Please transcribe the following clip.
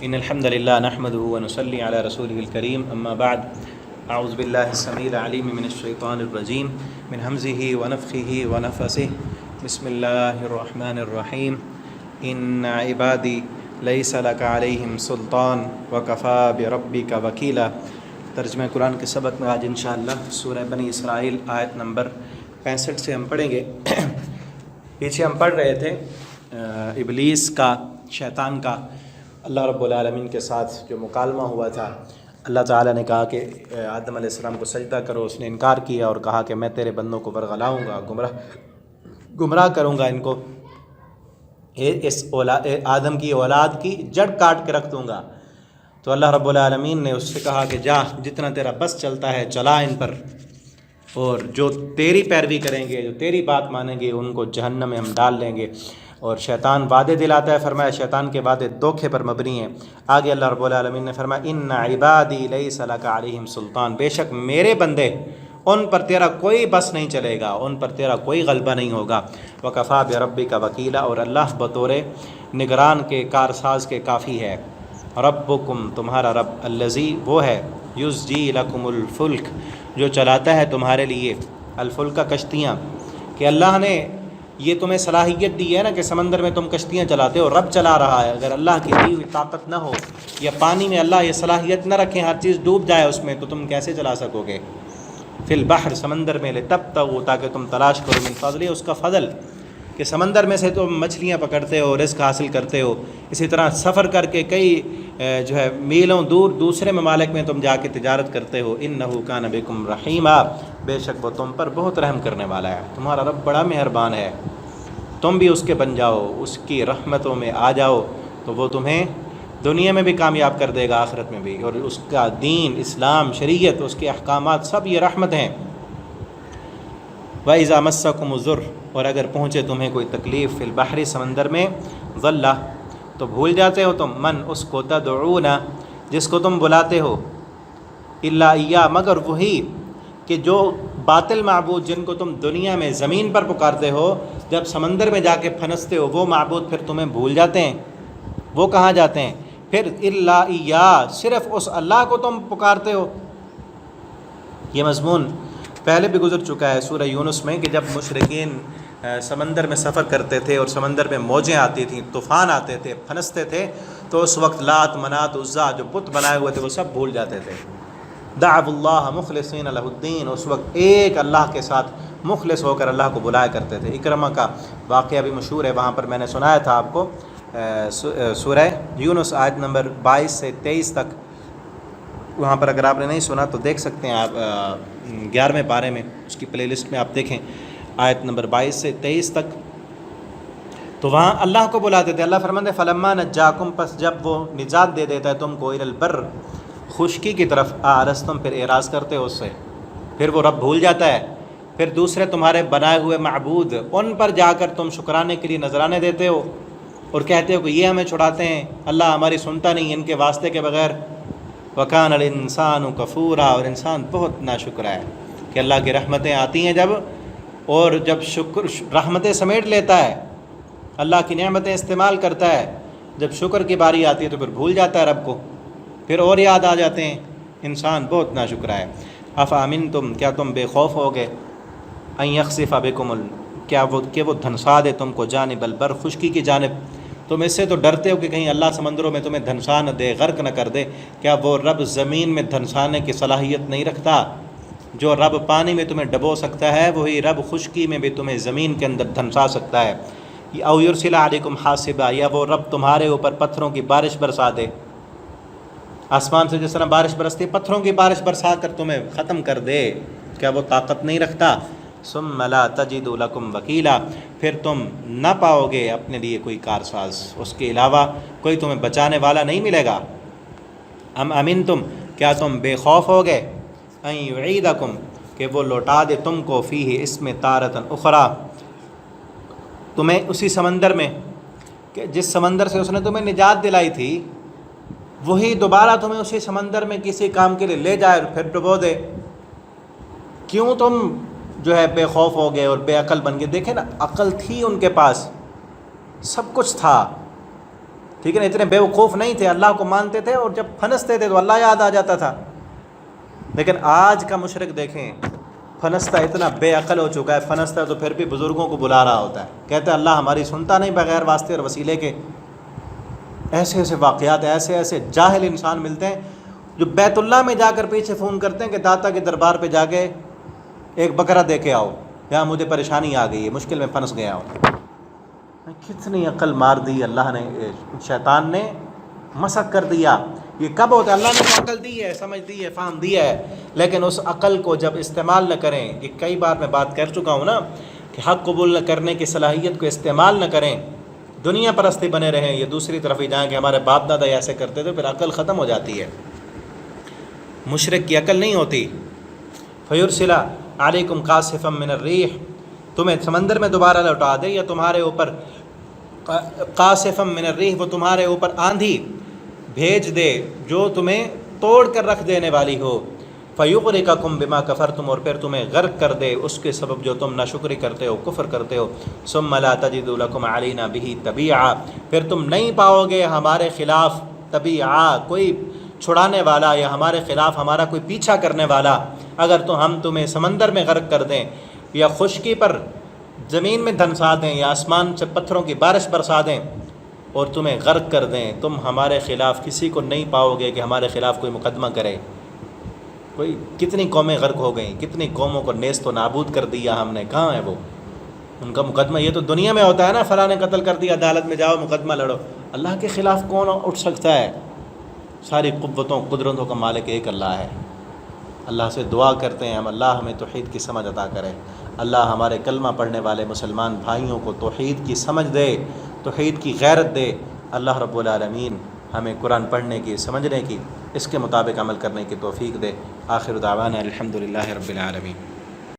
إن الحمد لله نحمده ونصلي على رسوله الكريم أما بعد أعوذ بالله السميع العليم من الشيطان الرجيم من همزه ونفخه ونفثه بسم الله الرحمن الرحيم إن عبادي ليس لك عليهم سلطان وكفى بربك وكيلا۔ ترجمہ قرآن کے سبق میں آج انشاءاللہ سورہ بنی اسرائیل آیت نمبر 65 سے ہم پڑھیں گے۔ پیچھے ہم پڑھ رہے تھے ابلیس کا، شیطان کا اللہ رب العالمین کے ساتھ جو مکالمہ ہوا تھا۔ اللہ تعالیٰ نے کہا کہ آدم علیہ السلام کو سجدہ کرو، اس نے انکار کیا اور کہا کہ میں تیرے بندوں کو ورغلاؤں گا، گمراہ کروں گا ان کو، اس آدم کی اولاد کی جڑ کاٹ کے رکھ دوں گا۔ تو اللہ رب العالمین نے اس سے کہا کہ جا، جتنا تیرا بس چلتا ہے چلا ان پر، اور جو تیری پیروی کریں گے، جو تیری بات مانیں گے، ان کو جہنم میں ہم ڈال لیں گے۔ اور شیطان وعدے دلاتا ہے، فرمایا شیطان کے وعدے دھوکے پر مبنی ہیں۔ آگے اللہ رب العالمین نے فرمایا ان عبادی لیس لک علیہم سلطان، بے شک میرے بندے، ان پر تیرا کوئی بس نہیں چلے گا، ان پر تیرا کوئی غلبہ نہیں ہوگا۔ وکفیٰ بربک وکیلا، اور اللہ بطور نگران کے، کارساز کے کافی ہے۔ ربکم، تمہارا رب، الذی، وہ ہے، یزجی لکم الفلک، جو چلاتا ہے تمہارے لیے الفلک، کشتیاں، کہ اللہ نے یہ تمہیں صلاحیت دی ہے نا کہ سمندر میں تم کشتیاں چلاتے ہو، رب چلا رہا ہے۔ اگر اللہ کی دی ہوئی طاقت نہ ہو یا پانی میں اللہ یہ صلاحیت نہ رکھیں، ہر چیز ڈوب جائے اس میں، تو تم کیسے چلا سکو گے؟ فی البحر، سمندر میں، لتبتغوا، تاکہ تم تلاش کرو، من فضل، اس کا فضل، کہ سمندر میں سے تم مچھلیاں پکڑتے ہو، رزق حاصل کرتے ہو۔ اسی طرح سفر کر کے کئی میلوں دور دوسرے ممالک میں تم جا کے تجارت کرتے ہو۔ انہ کان بکم رحیما، بے شک وہ تم پر بہت رحم کرنے والا ہے، تمہارا رب بڑا مہربان ہے۔ تم بھی اس کے بن جاؤ، اس کی رحمتوں میں آ جاؤ، تو وہ تمہیں دنیا میں بھی کامیاب کر دے گا، آخرت میں بھی۔ اور اس کا دین، اسلام، شریعت، اس کے احکامات، سب یہ رحمت ہیں۔ وَإِذَا مَسَّكُمُ الضُّرُّ، اور اگر پہنچے تمہیں کوئی تکلیف، فی البحر، سمندر میں، ظَلَّ، تو بھول جاتے ہو تم، من، اس کو، تدعون، جس کو تم بلاتے ہو، الا ایاہ، مگر وہی، کہ جو باطل معبود جن کو تم دنیا میں زمین پر پکارتے ہو، جب سمندر میں جا کے پھنستے ہو، وہ معبود پھر تمہیں بھول جاتے ہیں۔ وہ کہاں جاتے ہیں پھر؟ الا ایاہ، صرف اس اللہ کو تم پکارتے ہو۔ یہ مضمون پہلے بھی گزر چکا ہے سورہ یونس میں، کہ جب مشرکین سمندر میں سفر کرتے تھے اور سمندر میں موجیں آتی تھیں، طوفان آتے تھے، پھنستے تھے، تو اس وقت لات، منات، عزا، جو بت بنائے ہوئے تھے، وہ سب بھول جاتے تھے۔ دعوا اللہ مخلصین لہ الدین، اس وقت ایک اللہ کے ساتھ مخلص ہو کر اللہ کو بلایا کرتے تھے۔ اکرمہ کا واقعہ بھی مشہور ہے، وہاں پر میں نے سنایا تھا آپ کو، سورہ یونس آیت نمبر 22 سے 23 تک، وہاں پر اگر آپ نے نہیں سنا تو دیکھ سکتے ہیں آپ، 11ویں پارے میں، اس کی پلے لسٹ میں آپ دیکھیں، آیت نمبر 22 سے 23 تک، تو وہاں اللہ کو بلاتے تھے۔ اللہ فرماتے ہیں فلما نجاکم، پس جب وہ نجات دے دیتا ہے تم کو، الی البر، خشکی کی طرف، اعرضتم، پھر اعراض کرتے ہو اس سے، پھر وہ رب بھول جاتا ہے، پھر دوسرے تمہارے بنائے ہوئے معبود، ان پر جا کر تم شکرانے کے لیے نذرانے دیتے ہو اور کہتے ہو کہ یہ ہمیں چھڑاتے ہیں، اللہ ہماری سنتا نہیں ان کے واسطے کے بغیر۔ وکان الانسان کفورا، اور انسان بہت ناشکر ہے کہ اللہ کی رحمتیں آتی ہیں جب، اور جب شکر رحمتیں سمیٹ لیتا ہے، اللہ کی نعمتیں استعمال کرتا ہے، جب شکر کی باری آتی ہے تو پھر بھول جاتا ہے رب کو، پھر اور یاد آ جاتے ہیں۔ انسان بہت ناشکر ہے۔ افامنتم، کیا تم بے خوف ہوگے، ان یخسف بکم، کیا وہ دھنسا دے تم کو، جانب البر، خشکی کی جانب، تم اس سے تو ڈرتے ہو کہ کہیں اللہ سمندروں میں تمہیں دھنسا نہ دے، غرق نہ کر دے۔ کیا وہ رب زمین میں دھنسانے کی صلاحیت نہیں رکھتا؟ جو رب پانی میں تمہیں ڈبو سکتا ہے، وہی رب خشکی میں بھی تمہیں زمین کے اندر دھنسا سکتا ہے۔ او یرسل علیکم حاصبا، یا وہ رب تمہارے اوپر پتھروں کی بارش برسا دے، آسمان سے جس طرح بارش برستی، پتھروں کی بارش برسا کر تمہیں ختم کر دے۔ کیا وہ طاقت نہیں رکھتا؟ ثم لا تجدوا لکم وکیلا، پھر تم نہ پاؤ گے اپنے لیے کوئی کارساز، اس کے علاوہ کوئی تمہیں بچانے والا نہیں ملے گا۔ ام امنتم، کیا تم بے خوف ہو گئے، ان یعیدکم، کہ وہ لوٹا دے تم کو، فیہ، اس میں، تارۃ اخری، تمہیں اسی سمندر میں، کہ جس سمندر سے اس نے تمہیں نجات دلائی تھی، وہی دوبارہ تمہیں اسی سمندر میں کسی کام کے لیے لے جائے اور پھر ڈبو دے۔ کیوں تم بے خوف ہو گئے اور بے عقل بن گئے؟ دیکھیں نا، عقل تھی ان کے پاس، سب کچھ تھا، ٹھیک ہے نا، اتنے بیوقوف نہیں تھے، اللہ کو مانتے تھے اور جب پھنستے تھے تو اللہ یاد آ جاتا تھا۔ لیکن آج کا مشرک دیکھیں، پھنستا اتنا بے عقل ہو چکا ہے، پھنستا ہے تو پھر بھی بزرگوں کو بلا رہا ہوتا ہے، کہتا ہے اللہ ہماری سنتا نہیں بغیر واسطے اور وسیلے کے۔ ایسے ایسے واقعات، ایسے ایسے جاہل انسان ملتے ہیں جو بیت اللہ میں جا کر پیچھے فون کرتے ہیں کہ داتا کے دربار پہ جا کے ایک بکرا دے کے آؤ، یہاں مجھے پریشانی آ گئی ہے، مشکل میں پھنس گیا ہوں۔ کتنی عقل مار دی اللہ نے، شیطان نے مسخ کر دیا۔ یہ کب ہوتا ہے؟ اللہ نے تو عقل دی ہے، سمجھ دی ہے، فہم دیا ہے، لیکن اس عقل کو جب استعمال نہ کریں، یہ کئی بار میں بات کر چکا ہوں نا کہ حق قبول نہ کرنے کی صلاحیت کو استعمال نہ کریں، دنیا پرستی بنے رہیں، یہ دوسری طرف ہی جائیں کہ ہمارے باپ دادا ایسے کرتے تھے، پھر عقل ختم ہو جاتی ہے۔ مشرک کی عقل نہیں ہوتی۔ فیرسل علیکم قاصفا من الریح، تمہیں سمندر میں دوبارہ لوٹا دے، یا تمہارے اوپر قاصفا من الریح، وہ تمہارے اوپر آندھی بھیج دے جو تمہیں توڑ کر رکھ دینے والی ہو، فیغرقکم بما کفرتم، اور پھر تمہیں غرق کر دے اس کے سبب جو تم ناشکری کرتے ہو، کفر کرتے ہو، ثم لا تجدوا لکم علینا بہ تبیعا، پھر تم نہیں پاؤ گے ہمارے خلاف تبیعا، کوئی چھڑانے والا، یا ہمارے خلاف ہمارا کوئی پیچھا کرنے والا۔ اگر تو ہم تمہیں سمندر میں غرق کر دیں، یا خشکی پر زمین میں دھنسا دیں، یا آسمان سے پتھروں کی بارش برسا دیں اور تمہیں غرق کر دیں، تم ہمارے خلاف کسی کو نہیں پاؤ گے کہ ہمارے خلاف کوئی مقدمہ کرے۔ کوئی کتنی قومیں غرق ہو گئیں، کتنی قوموں کو نیست و نابود کر دیا ہم نے، کہاں ہے وہ ان کا مقدمہ؟ یہ تو دنیا میں ہوتا ہے نا، فلاں نے قتل کر دیا، عدالت میں جاؤ مقدمہ لڑو۔ اللہ کے خلاف کون اٹھ سکتا ہے؟ ساری قوتوں قدرتوں کا مالک ایک اللہ ہے۔ اللہ سے دعا کرتے ہیں ہم، اللہ ہمیں توحید کی سمجھ عطا کرے، اللہ ہمارے کلمہ پڑھنے والے مسلمان بھائیوں کو توحید کی سمجھ دے، توحید کی غیرت دے۔ اللہ رب العالمین ہمیں قرآن پڑھنے کی، سمجھنے کی، اس کے مطابق عمل کرنے کی توفیق دے۔ آخر دعوانا الحمدللہ رب العالمین۔